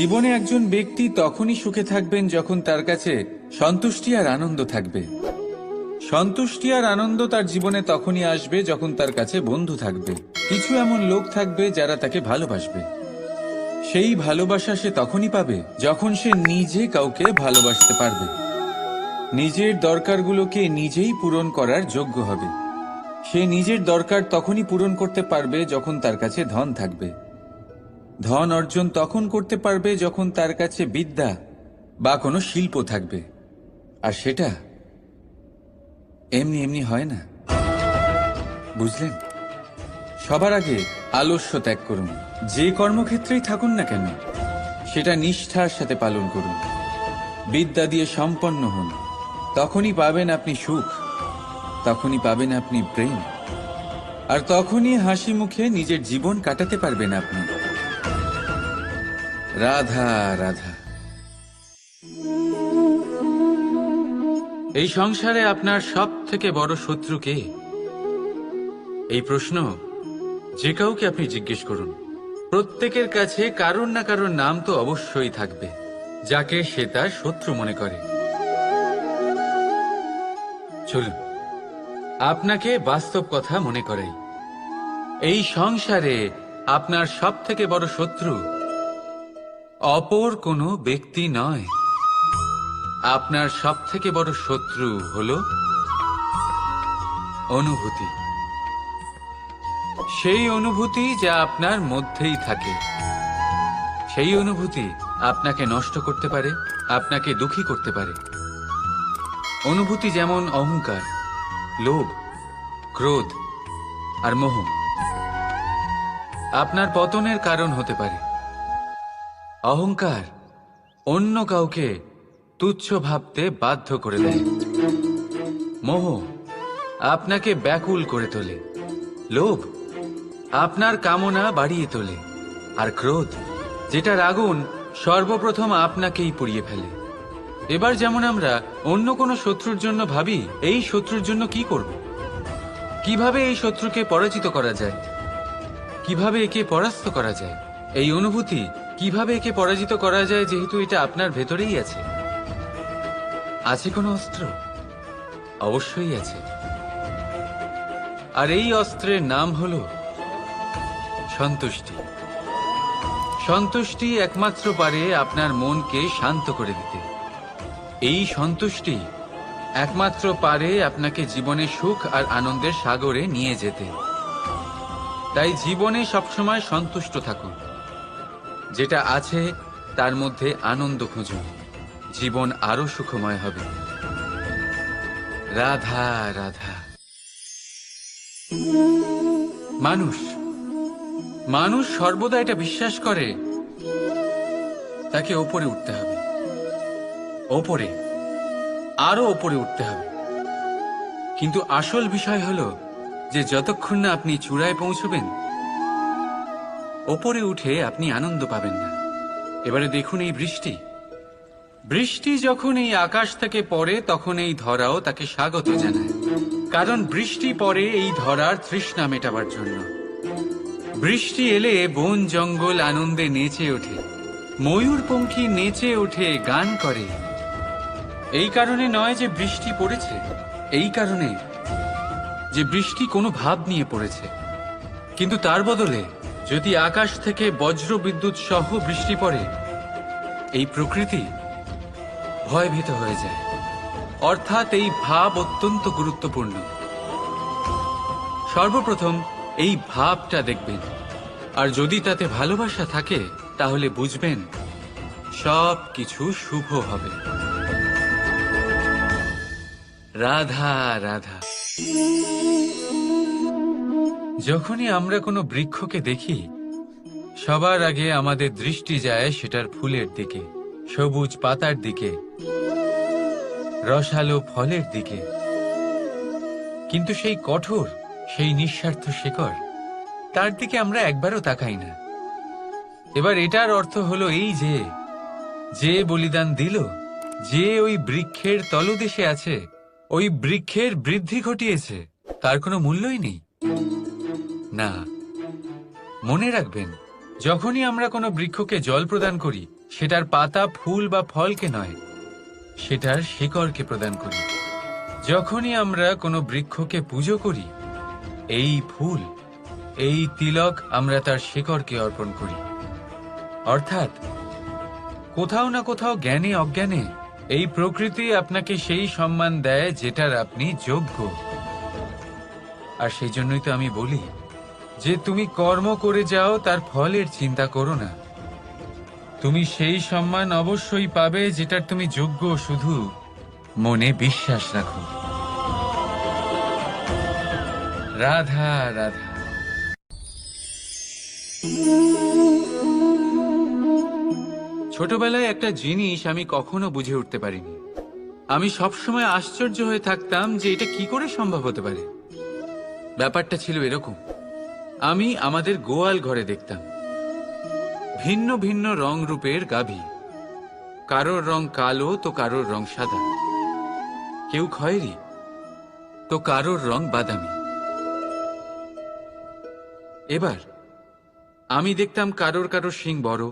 জীবনে একজন ব্যক্তি তখনই সুখে থাকবেন যখন তার কাছে সন্তুষ্টি আর আনন্দ থাকবে। সন্তুষ্টি আর আনন্দ তার জীবনে তখনই আসবে যখন তার কাছে বন্ধু থাকবে, কিছু এমন লোক থাকবে যারা তাকে ভালোবাসবে। সেই ভালোবাসা সে তখনই পাবে যখন সে নিজে কাউকে ভালোবাসতে পারবে, নিজের দরকারগুলোকে নিজেই পূরণ করার যোগ্য হবে। সে নিজের দরকার তখনই পূরণ করতে পারবে যখন তার কাছে ধন থাকবে। ধন অর্জন তখন করতে পারবে যখন তার কাছে বিদ্যা বা কোনো শিল্প থাকবে। আর সেটা এমনি এমনি হয় না, বুঝলেন? সবার আগে আলস্য ত্যাগ করুন। যে কর্মক্ষেত্রেই থাকুন না কেন সেটা নিষ্ঠার সাথে পালন করুন। বিদ্যা দিয়ে সম্পন্ন হন, তখনই পাবেন আপনি সুখ, তখনই পাবেন আপনি প্রেম, আর তখনই হাসি মুখে নিজের জীবন কাটাতে পারবেন আপনি। রাধা রাধা। এই সংসারে আপনার সব থেকে বড় শত্রু কে? এই প্রশ্ন যে কাউকে আপনি জিজ্ঞেস করুন, প্রত্যেকের কাছে কারোর না কারোর নাম তো অবশ্যই থাকবে যাকে সে তার শত্রু মনে করে। চলুন আপনাকে বাস্তব কথা মনে করাই। এই সংসারে আপনার সব থেকে বড় শত্রু অপর কোনো ব্যক্তি নয়। আপনার সব থেকে বড় শত্রু হলো অনুভূতি। সেই অনুভূতি যা আপনার মধ্যেই থাকে। সেই অনুভূতি আপনাকে নষ্ট করতে পারে, আপনাকে দুঃখী করতে পারে। অনুভূতি যেমন অহংকার, লোভ, ক্রোধ আর মোহ আপনার পতনের কারণ হতে পারে। অহংকার অন্য কাউকে তুচ্ছ ভাবতে বাধ্য করে দেয়। মোহ আপনাকে ব্যাকুল করে তোলে। লোভ আপনার কামনা বাড়িয়ে তোলে। আর ক্রোধ, যেটার আগুন সর্বপ্রথম আপনাকেই পুড়িয়ে ফেলে। এবার যেমন আমরা অন্য কোনো শত্রুর জন্য ভাবি, এই শত্রুর জন্য কি করব, কিভাবে এই শত্রুকে পরাজিত করা যায়, কিভাবে একে পরাস্ত করা যায়, এই অনুভূতি কিভাবে একে পরাজিত করা যায়, যেহেতু এটা আপনার ভেতরেই আছে। আছে কোনো অস্ত্র? অবশ্যই আছে। আর এই অস্ত্রের নাম হলো সন্তুষ্টি। সন্তুষ্টি একমাত্র পারে আপনার মনকে শান্ত করে দিতে। এই সন্তুষ্টি একমাত্র পারে আপনাকে জীবনে সুখ আর আনন্দের সাগরে নিয়ে যেতে। তাই জীবনে সবসময় সন্তুষ্ট থাকুন। যেটা আছে তার মধ্যে আনন্দ খুঁজুন। জীবন আরো সুখময় হবে। রাধা রাধা। মানুষ সর্বদা এটা বিশ্বাস করে তাকে ওপরে উঠতে হবে, ওপরে, আরো ওপরে উঠতে হবে। কিন্তু আসল বিষয় হলো যে যতক্ষণ না আপনি চূড়ায় পৌঁছবেন, ওপরে উঠে আপনি আনন্দ পাবেন না। এবারে দেখুন এই বৃষ্টি। বৃষ্টি যখন এই আকাশ থেকে পড়ে তখন এই ধরাও তাকে স্বাগত জানায়। কারণ বৃষ্টি পড়ে এই ধরার তৃষ্ণা মেটাবার জন্য। বৃষ্টি এলে বন জঙ্গল আনন্দে নেচে ওঠে, ময়ূরপঙ্খী নেচে ওঠে, গান করে। এই কারণে নয় যে বৃষ্টি পড়েছে, এই কারণে যে বৃষ্টি কোনো ভাব নিয়ে পড়েছে। কিন্তু তার বদলে যদি আকাশ থেকে বজ্র বিদ্যুৎ সহ বৃষ্টি পড়ে, এই প্রকৃতি ভয়ভীত হয়ে যায়। অর্থাৎ এই ভাব অত্যন্ত গুরুত্বপূর্ণ। সর্বপ্রথম এই ভাবটা দেখবেন, আর যদি তাতে ভালোবাসা থাকে তাহলে বুঝবেন সব কিছু শুভ হবে। রাধা রাধা। যখনই আমরা কোনো বৃক্ষকে দেখি, সবার আগে আমাদের দৃষ্টি যায় সেটার ফুলের দিকে, সবুজ পাতার দিকে, রসালো ফলের দিকে। কিন্তু সেই কঠোর, সেই নিঃস্বার্থ শেকড়, তার দিকে আমরা একবারও তাকাই না। এবার এটার অর্থ হলো এই যে বলিদান দিল, যে ওই বৃক্ষের তলদেশে আছে, ওই বৃক্ষের বৃদ্ধি ঘটিয়েছে, তার কোনো মূল্যই নেই। না, মনে রাখবেন, যখনই আমরা কোনো বৃক্ষকে জল প্রদান করি, সেটার পাতা, ফুল বা ফলকে নয়, সেটার শিকড়কে প্রদান করি। যখনই আমরা কোনো বৃক্ষকে পুজো করি, এই ফুল, এই তিলক আমরা তার শিকড়কে অর্পণ করি। অর্থাৎ কোথাও না কোথাও জ্ঞানে অজ্ঞানে এই প্রকৃতি আপনাকে সেই সম্মান দেয় যেটার আপনি যোগ্য। আর সেই জন্যই তো আমি বলি যে তুমি কর্ম করে যাও, তার ফলের চিন্তা করো না। তুমি সেই সম্মান অবশ্যই পাবে যেটার তুমি যোগ্য, শুধু মনে বিশ্বাস রাখো। রাধা রাধা। ছোটবেলায় একটা জিনিস আমি কখনো বুঝে উঠতে পারিনি। আমি সবসময় আশ্চর্য হয়ে থাকতাম যে এটা কি করে সম্ভব হতে পারে। ব্যাপারটা ছিল এরকম, আমি আমাদের গোয়াল ঘরে দেখতাম ভিন্ন ভিন্ন রং রূপের গাভী। কারোর রং কালো তো কারোর রং সাদা, কেউ খয়েরি তো কারোর রং বাদামি। এবার আমি দেখতাম কারোর কারোর শিং বড়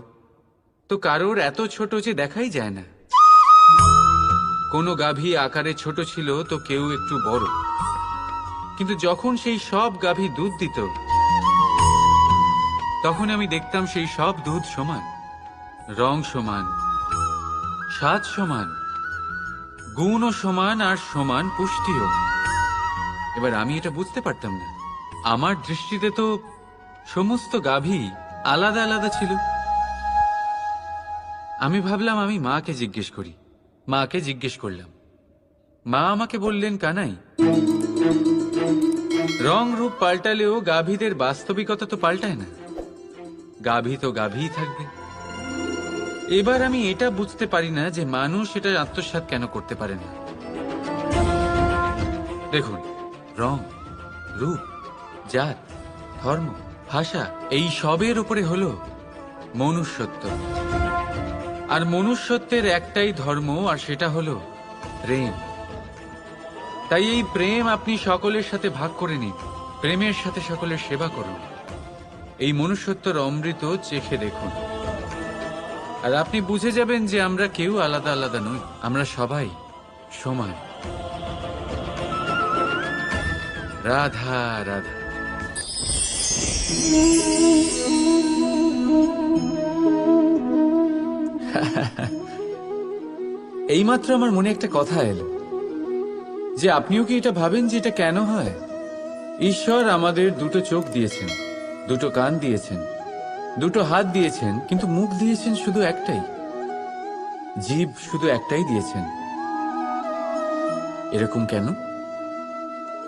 তো কারোর এত ছোট যে দেখাই যায় না। কোনো গাভী আকারে ছোট ছিল তো কেউ একটু বড়। কিন্তু যখন সেই সব গাভী দুধ দিত, তখন আমি দেখতাম সেই সব দুধ সমান, রং সমান, স্বাদ সমান, গুণও সমান, আর সমান পুষ্টিও। এবার আমি এটা বুঝতে পারতাম না। আমার দৃষ্টিতে তো সমস্ত গাভী আলাদা আলাদা ছিল। আমি ভাবলাম আমি মাকে জিজ্ঞেস করি। মাকে জিজ্ঞেস করলাম। মা আমাকে বললেন, কানাই, রং রূপ পাল্টালেও গাভীদের বাস্তবিকতা তো পাল্টায় না। গাভী তো গাভীই থাকবে। এবার আমি এটা বুঝতে পারি না যে মানুষ এটা আত্মসাৎ কেন করতে পারে না। দেখুন, রং, রূপ, জাত, ধর্ম, ভাষা, এই সবের উপরে হলো মনুষ্যত্ব। আর মনুষ্যত্বের একটাই ধর্ম, আর সেটা হলো প্রেম। তাই এই প্রেম আপনি সকলের সাথে ভাগ করে নিন। প্রেমের সাথে সকলের সেবা করুন। এই মনুষ্যত্বর অমৃত চেখে দেখুন, আর আপনি বুঝে যাবেন যে আমরা কেউ আলাদা আলাদা নই, আমরা সবাই সমান। রাধা রাধা। এইমাত্র আমার মনে একটা কথা এলো যে আপনিও কি এটা ভাবেন যে এটা কেন হয়? ঈশ্বর আমাদের দুটো চোখ দিয়েছেন, দুটো কান দিয়েছেন, দুটো হাত দিয়েছেন, কিন্তু মুখ দিয়েছেন শুধু একটাই, জিভ শুধু একটাই দিয়েছেন। এরকম কেন?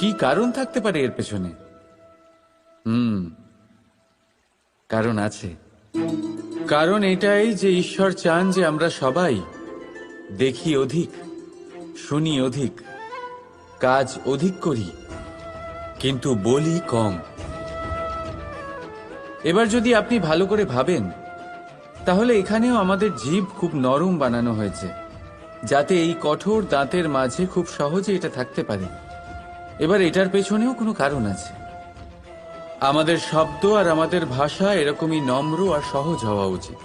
কি কারণ থাকতে পারে এর পেছনে? কারণ আছে। কারণ এটাই যে ঈশ্বর চান যে আমরা সবাই দেখি অধিক, শুনি অধিক, কাজ অধিক করি, কিন্তু বলি কম। এবার যদি আপনি ভালো করে ভাবেন, তাহলে এখানেও আমাদের জিভ খুব নরম বানানো হয়েছে, যাতে এই কঠোর দাঁতের মাঝে খুব সহজে এটা থাকতে পারে। এবার এটার পেছনেও কোনো কারণ আছে। আমাদের শব্দ আর আমাদের ভাষা এরকমই নম্র আর সহজ হওয়া উচিত।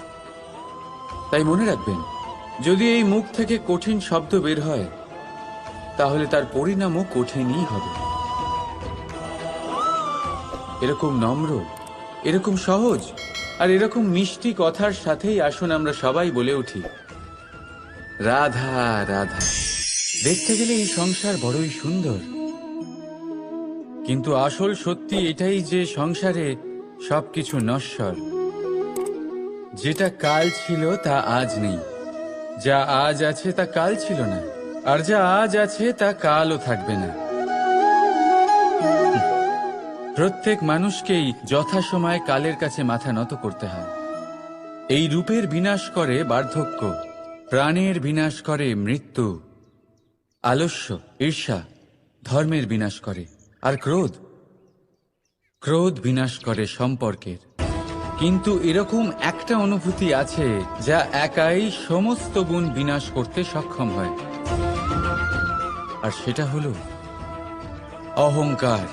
তাই মনে রাখবেন, যদি এই মুখ থেকে কঠিন শব্দ বের হয়, তাহলে তার পরিণামও কঠিনই হবে। এরকম নম্র, এরকম সহজ আর এরকম মিষ্টি কথার সাথেই আসুন আমরা সবাই বলে উঠি, রাধা রাধা। দেখতে গেলে এই সংসার বড়ই সুন্দর, কিন্তু আসল সত্যি এটাই যে সংসারে সবকিছু নশ্বর। যেটা কাল ছিল তা আজ নেই, যা আজ আছে তা কাল ছিল না, আর যা আজ আছে তা কালও থাকবে না। প্রত্যেক মানুষকেই যথাসময়ে কালের কাছে মাথা নত করতে হয়। এই রূপের বিনাশ করে বার্ধক্য, প্রাণের বিনাশ করে মৃত্যু, আলস্য, ঈর্ষা ধর্মের বিনাশ করে, আর ক্রোধ, ক্রোধ বিনাশ করে সম্পর্কের। কিন্তু এরকম একটা অনুভূতি আছে যা একাই সমস্ত গুণ বিনাশ করতে সক্ষম হয়, আর সেটা হলো অহংকার।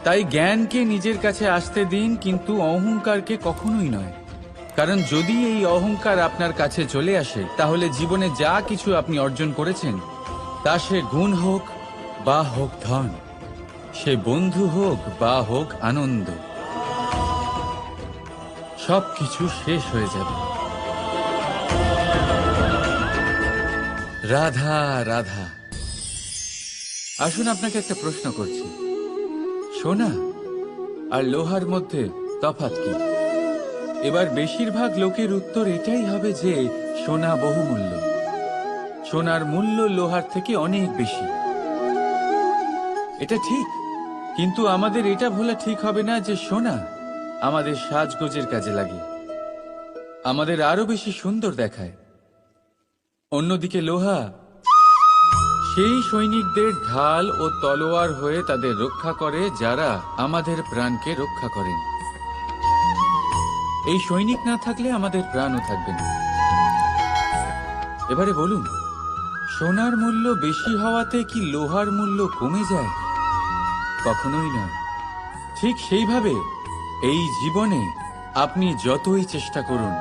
তাই জ্ঞানকে নিজের কাছে আসতে দিন, কিন্তু অহংকারকে কখনোই নয়। কারণ যদি এই অহংকার আপনার কাছে চলে আসে, তাহলে জীবনে যা কিছু আপনি অর্জন করেছেন, তা সে গুণ হোক বা হোক ধন, সে বন্ধু হোক বা হোক আনন্দ, সবকিছু শেষ হয়ে যাবে। রাধা রাধা। আসুন আপনাকে একটা প্রশ্ন করছি, সোনা আর লোহার মধ্যে তফাৎ কি? এবার বেশিরভাগ লোকের উত্তর এটাই হবে যে সোনা বহুমূল্য, সোনার মূল্য লোহার থেকে অনেক বেশি। এটা ঠিক, কিন্তু আমাদের এটা ভোলা ঠিক হবে না যে সোনা আমাদের সাজগোজের কাজে লাগে, আমাদের আরো বেশি সুন্দর দেখায়। অন্যদিকে লোহা সেই সৈনিকদের ঢাল ও তলোয়ার হয়ে তাদের রক্ষা করে যারা আমাদের প্রাণকে রক্ষা করেন। এই সৈনিক না থাকলে আমাদের প্রাণও থাকবে না। এবারে বলুন, সোনার মূল্য বেশি হওয়াতে কি লোহার মূল্য কমে যায়? কখনোই নয়। ঠিক সেইভাবে এই জীবনে আপনি যতই চেষ্টা করুন,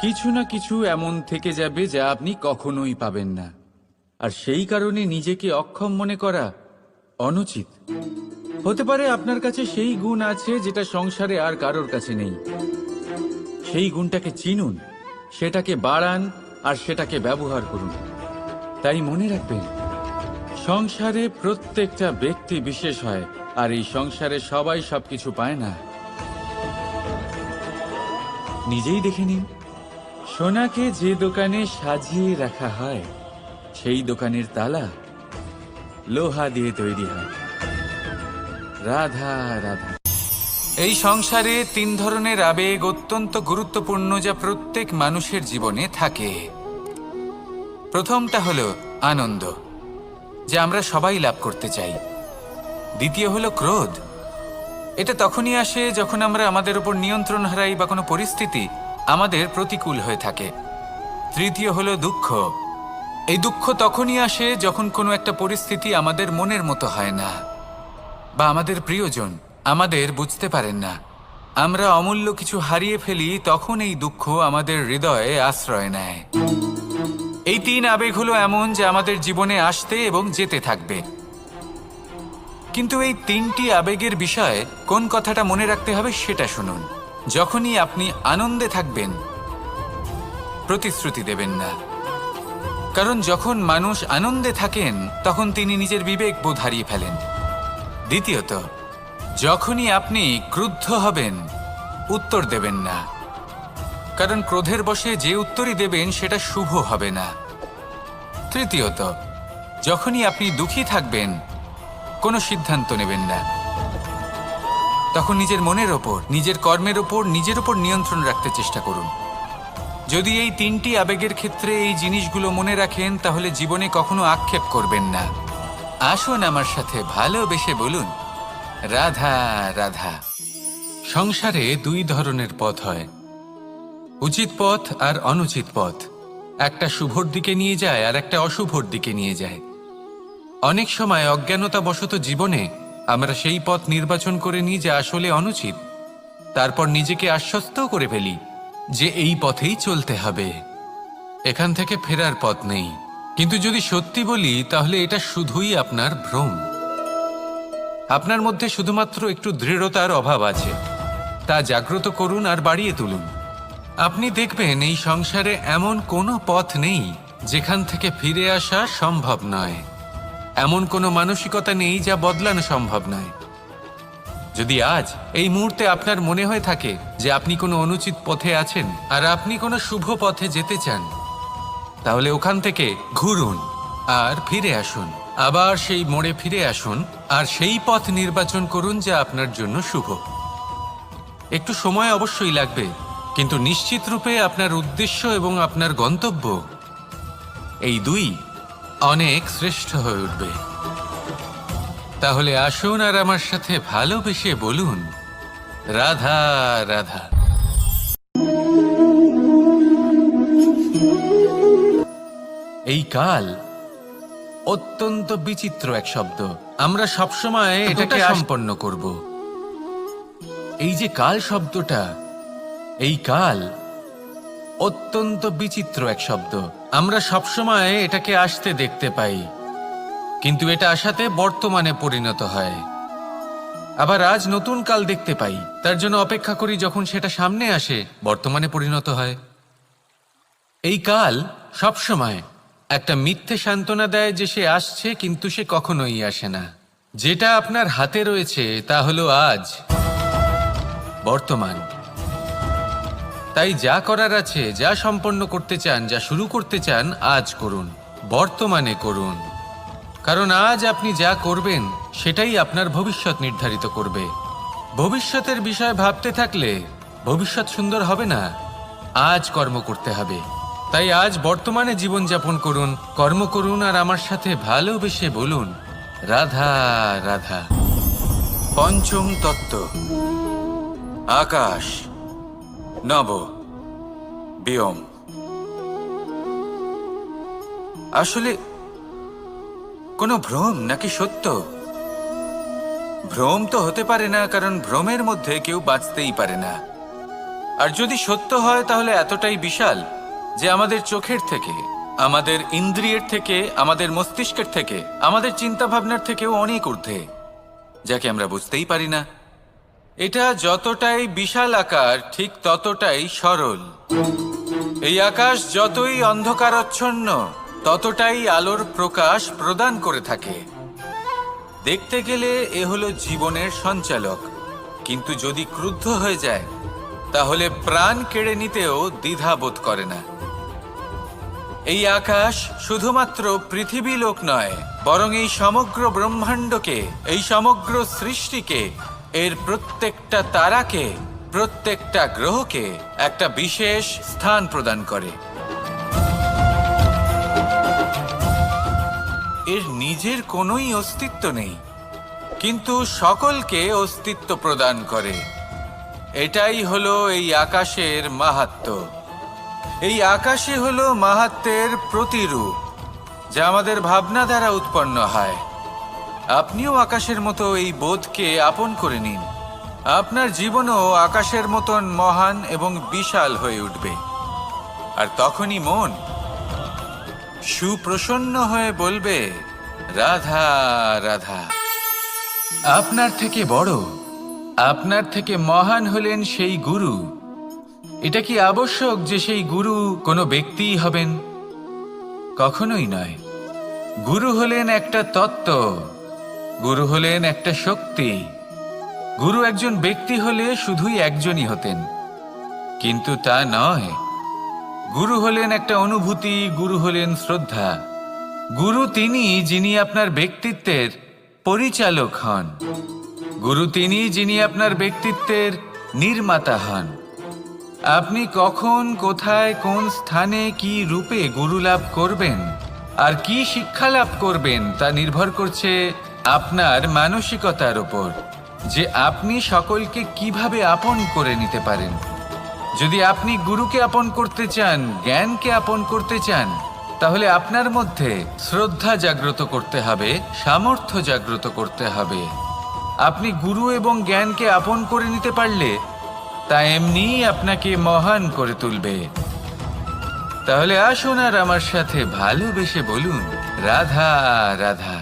কিছু না কিছু এমন থেকে যাবে যা আপনি কখনোই পাবেন না। আর সেই কারণে নিজেকে অক্ষম মনে করা অনুচিত। হতে পারে আপনার কাছে সেই গুণ আছে যেটা সংসারে আর কারোর কাছে নেই। সেই গুণটাকে চিনুন, সেটাকে বাড়ান আর সেটাকে ব্যবহার করুন। তাই মনে রাখবেন, সংসারে প্রত্যেকটা ব্যক্তি বিশেষ হয়, আর এই সংসারে সবাই সবকিছু পায় না। নিজেই দেখে নিন, সোনাকে যে দোকানে সাজিয়ে রাখা হয়, সেই দোকানের তালা লোহা দিয়ে তৈরি হয়। রাধা রাধা। এই সংসারে 3 ধরনের আবেগ অত্যন্ত গুরুত্বপূর্ণ, যা প্রত্যেক মানুষের জীবনে থাকে। প্রথমটা হলো আনন্দ, যা আমরা সবাই লাভ করতে চাই। দ্বিতীয় হলো ক্রোধ, এটা তখনই আসে যখন আমরা আমাদের উপর নিয়ন্ত্রণ হারাই বা কোনো পরিস্থিতি আমাদের প্রতিকূল হয়ে থাকে। তৃতীয় হলো দুঃখ, এই দুঃখ তখনই আসে যখন কোনো একটা পরিস্থিতি আমাদের মনের মতো হয় না, বা আমাদের প্রিয়জন আমাদের বুঝতে পারেন না, আমরা অমূল্য কিছু হারিয়ে ফেলি, তখন এই দুঃখ আমাদের হৃদয়ে আশ্রয় নেয়। এই 3 আবেগ হলো এমন যে আমাদের জীবনে আসতে এবং যেতে থাকবে। কিন্তু এই 3টি আবেগের বিষয়ে কোন কথাটা মনে রাখতে হবে সেটা শুনুন। যখনই আপনি আনন্দে থাকবেন, প্রতিশ্রুতি দেবেন না, কারণ যখন মানুষ আনন্দে থাকেন তখন তিনি নিজের বিবেক বোধ হারিয়ে ফেলেন। দ্বিতীয়ত, যখনই আপনি ক্রুদ্ধ হবেন, উত্তর দেবেন না, কারণ ক্রোধের বশে যে উত্তরই দেবেন সেটা শুভ হবে না। তৃতীয়ত, যখনই আপনি দুঃখী থাকবেন, কোনো সিদ্ধান্ত নেবেন না, তখন নিজের মনের ওপর, নিজের কর্মের ওপর, নিজের ওপর নিয়ন্ত্রণ রাখতে চেষ্টা করুন। যদি এই 3টি আবেগের ক্ষেত্রে এই জিনিসগুলো মনে রাখেন, তাহলে জীবনে কখনো আক্ষেপ করবেন না। আসুন আমার সাথে ভালোবেসে বলুন, রাধা রাধা। সংসারে 2 ধরনের পথ হয়, উচিত পথ আর অনুচিত পথ। একটা শুভর দিকে নিয়ে যায় আর একটা অশুভর দিকে নিয়ে যায়। অনেক সময় অজ্ঞানতাবশত জীবনে আমরা সেই পথ নির্বাচন করে নিই যা আসলে অনুচিত, তারপর নিজেকে আশ্বস্তও করে ফেলি যে এই পথেই চলতে হবে, এখান থেকে ফেরার পথ নেই। কিন্তু যদি সত্যি বলি, তাহলে এটা শুধুই আপনার ভ্রম। আপনার মধ্যে শুধুমাত্র একটু দৃঢ়তার অভাব আছে, তা জাগ্রত করুন আর বাড়িয়ে তুলুন। আপনি দেখবেন এই সংসারে এমন কোনো পথ নেই যেখান থেকে ফিরে আসা সম্ভব নয়, এমন কোনো মানসিকতা নেই যা বদলানো সম্ভব নয়। যদি আজ এই মুহূর্তে আপনার মনে হয়ে থাকে যে আপনি কোনো অনুচিত পথে আছেন আর আপনি কোনো শুভ পথে যেতে চান, তাহলে ওখান থেকে ঘুরুন আর ফিরে আসুন, আবার সেই মোড়ে ফিরে আসুন আর সেই পথ নির্বাচন করুন যা আপনার জন্য শুভ। একটু সময় অবশ্যই লাগবে, কিন্তু নিশ্চিত রূপে আপনার উদ্দেশ্য এবং আপনার গন্তব্য এই 2 অনেক শ্রেষ্ঠ হয়ে উঠবে। তাহলে আসুন আর আমার সাথে ভালোবেসে বলুন, রাধা রাধা। এই কাল অত্যন্ত বিচিত্র এক শব্দ, আমরা সবসময় এটাকে সম্পন্ন করব। এই যে কাল শব্দটা, এই কাল অত্যন্ত বিচিত্র এক শব্দ। আমরা সবসময় এটাকে আসতে দেখতে পাই, কিন্তু এটা আসাতে বর্তমানে পরিণত হয়। আবার আজ নতুন কাল দেখতে পাই, তার জন্য অপেক্ষা করি যখন সেটা সামনে আসে, বর্তমানে পরিণত হয়। এই কাল সবসময় একটা মিথ্যে সান্ত্বনা দেয় যে সে আসছে, কিন্তু সে কখনোই আসে না। যেটা আপনার হাতে রয়েছে তা হলো আজ, বর্তমান। তাই যা করার আছে, যা সম্পন্ন করতে চান, যা শুরু করতে চান, আজ করুন, বর্তমানে করুন। কারণ আজ আপনি যা করবেন সেটাই আপনার ভবিষ্যৎ নির্ধারিত করবে। ভবিষ্যতের বিষয় ভাবতে থাকলে ভবিষ্যৎ সুন্দর হবে না। আজ কর্ম করতে হবে। তাই আজ বর্তমানে জীবনযাপন করুন, কর্ম করুন, আর আমার সাথে ভালোবেসে বলুন, রাধা রাধা। পঞ্চম তত্ত্ব, আকাশ, নব, ব্যোম। আসলে কোনো ভ্রম নাকি সত্য? ভ্রম তো হতে পারে না, কারণ ভ্রমের মধ্যে কেউ বাঁচতেই পারে না। আর যদি সত্য হয় তাহলে এতটাই বিশাল যে আমাদের চোখের থেকে, আমাদের ইন্দ্রিয়ের থেকে, আমাদের মস্তিষ্কের থেকে, আমাদের চিন্তা ভাবনার থেকেও অনেক ঊর্ধ্বে, যাকে আমরা বুঝতেই পারি না। এটা যতটাই বিশাল আকার, ঠিক ততটাই সরল। এই আকাশ যতই অন্ধকারাচ্ছন্ন, ততটাই আলোর প্রকাশ প্রদান করে থাকে। দেখতে গেলে এ হলো জীবনের সঞ্চালক, কিন্তু যদি ক্রুদ্ধ হয়ে যায় তাহলে প্রাণ কেড়ে নিতেও দ্বিধা বোধ করে না। এই আকাশ শুধুমাত্র পৃথিবী লোক নয়, বরং এই সমগ্র ব্রহ্মাণ্ডকে, এই সমগ্র সৃষ্টিকে, এর প্রত্যেকটা তারাকে, প্রত্যেকটা গ্রহকে একটা বিশেষ স্থান প্রদান করে। এর নিজের কোনোই অস্তিত্ব নেই, কিন্তু সকলকে অস্তিত্ব প্রদান করে। এটাই হলো এই আকাশের মাহাত্ম্য। এই আকাশই হলো মাহাত্ম্যের প্রতিরূপ, যা আমাদের ভাবনা দ্বারা উৎপন্ন হয়। আপনিও আকাশের মতো এই বোধকে আপন করে নিন। আপনার জীবনও আকাশের মতন মহান এবং বিশাল হয়ে উঠবে। আর তখনই মন সুপ্রসন্ন হয়ে বলবে, রাধা রাধা। আপনার থেকে বড়, আপনার থেকে মহান হলেন সেই গুরু। এটা কি আবশ্যক যে সেই গুরু কোনো ব্যক্তিই হবেন? কখনোই নয়। গুরু হলেন একটা তত্ত্ব, গুরু হলেন একটা শক্তি। গুরু একজন ব্যক্তি হলে শুধুই একজনই হতেন, কিন্তু তা নয়। গুরু হলেন একটা অনুভূতি, গুরু হলেন শ্রদ্ধা। গুরু তিনি যিনি আপনার ব্যক্তিত্বের পরিচালক হন। গুরু তিনি যিনি আপনার ব্যক্তিত্বের নির্মাতা হন। আপনি কখন, কোথায়, কোন স্থানে, কি রূপে গুরু লাভ করবেন আর কি শিক্ষা লাভ করবেন তা নির্ভর করছে আপনার মানসিকতার উপর, যে আপনি সকলকে কিভাবে আপন করে নিতে পারেন। যদি আপনি গুরুকে আপন করতে চান, জ্ঞানকে আপন করতে চান, তাহলে আপনার মধ্যে শ্রদ্ধা জাগ্রত করতে হবে, সামর্থ্য জাগ্রত করতে হবে। আপনি গুরু এবং জ্ঞানকে আপন করে নিতে পারলে তা এমনিই আপনাকে মহান করে তুলবে। তাহলে আসুন আর আমার সাথে ভালোবেসে বলুন, রাধা রাধা।